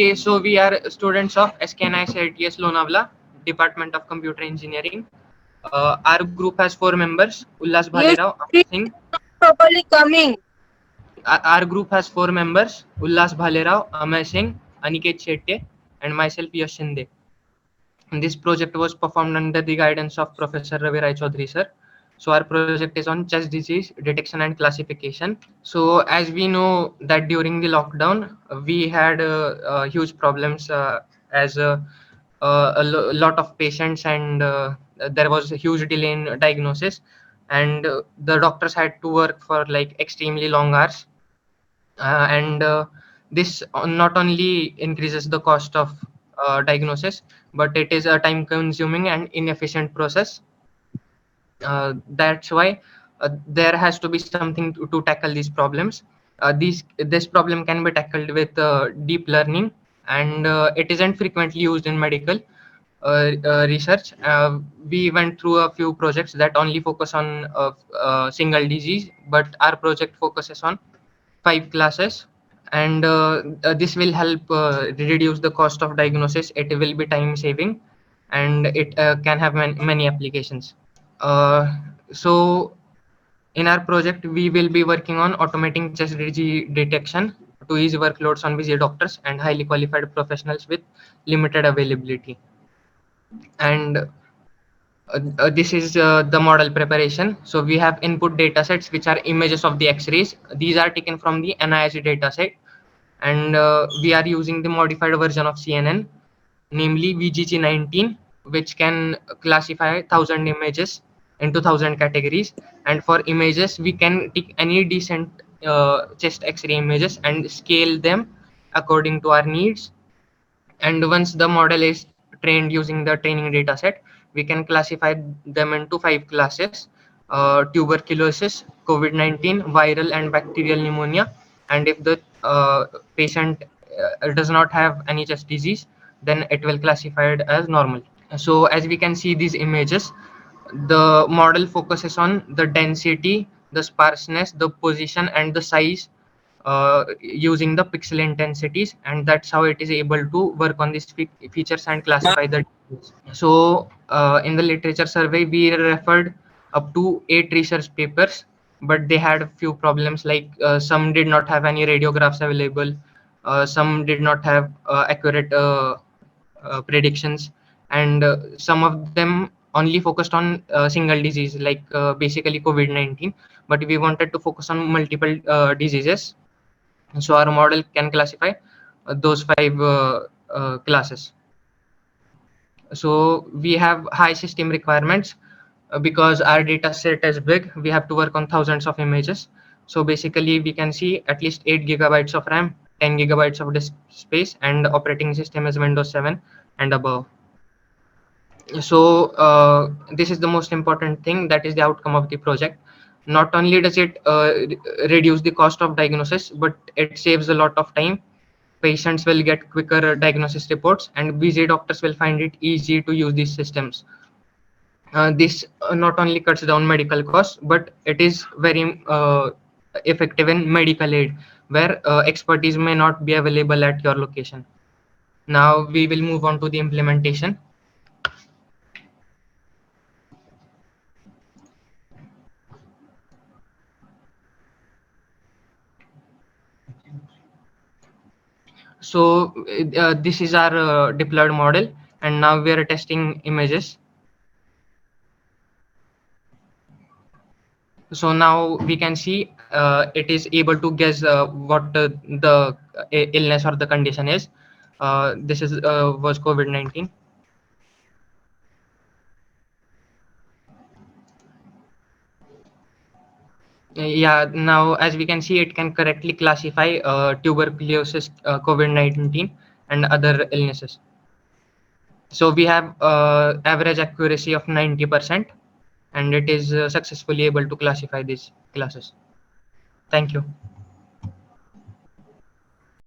Okay, so we are students of SKNI CITS Lonavala, Department of Computer Engineering. Our group has 4 members: Ulhas, Yes, Bhalerao, please Singh. properly coming. Our group has 4 members: Ulhas, Bhalerao, Amay Singh, Aniket Shetye, and myself, Yash Shinde. And this project was performed under the guidance of Professor Ravi Rai Chaudhary sir. So our project is on chest disease detection and classification. So as we know that during the lockdown, we had huge problems as lot of patients, and there was a huge delay in diagnosis, and the doctors had to work for like extremely long hours, and this not only increases the cost of diagnosis, but it is a time consuming and inefficient process. That's why there has to be something to tackle these problems. This problem can be tackled with deep learning, and it isn't frequently used in medical research. We went through a few projects that only focus on single disease, but our project focuses on 5 classes, and this will help reduce the cost of diagnosis. It will be time saving, and it can have many applications. So in our project, we will be working on automating chest disease detection to ease workloads on busy doctors and highly qualified professionals with limited availability. And this is the model preparation. So we have input data sets, which are images of the X-rays. These are taken from the NIH data set, and we are using the modified version of CNN, namely VGG19, which can classify 1,000 images into 1,000 categories. And for images, we can take any decent chest X-ray images and scale them according to our needs. And once the model is trained using the training data set, we can classify them into 5 classes: tuberculosis, COVID-19, viral and bacterial pneumonia. And if the patient does not have any chest disease, then it will classify it as normal. So as we can see these images, the model focuses on the density, the sparseness, the position, and the size using the pixel intensities, and that's how it is able to work on these features and classify the details. So in the literature survey, we referred up to 8 research papers, but they had a few problems, like some did not have any radiographs available, some did not have accurate predictions, and some of them only focused on single disease, like basically COVID-19, but we wanted to focus on multiple diseases. So our model can classify those 5 classes. So we have high system requirements because our data set is big. We have to work on thousands of images. So basically we can see at least 8 GB of RAM, 10 GB of disk space, and operating system is Windows 7 and above. So this is the most important thing, that is the outcome of the project. Not only does it reduce the cost of diagnosis, but it saves a lot of time. Patients will get quicker diagnosis reports, and busy doctors will find it easy to use these systems. This not only cuts down medical costs, but it is very effective in medical aid, where expertise may not be available at your location. Now we will move on to the implementation. So this is our deployed model, and now we are testing images. So now we can see it is able to guess what the illness or the condition is. This is was COVID-19. Yeah, now as we can see, it can correctly classify tuberculosis, COVID-19, and other illnesses. So we have average accuracy of 90%, and it is successfully able to classify these classes. Thank you.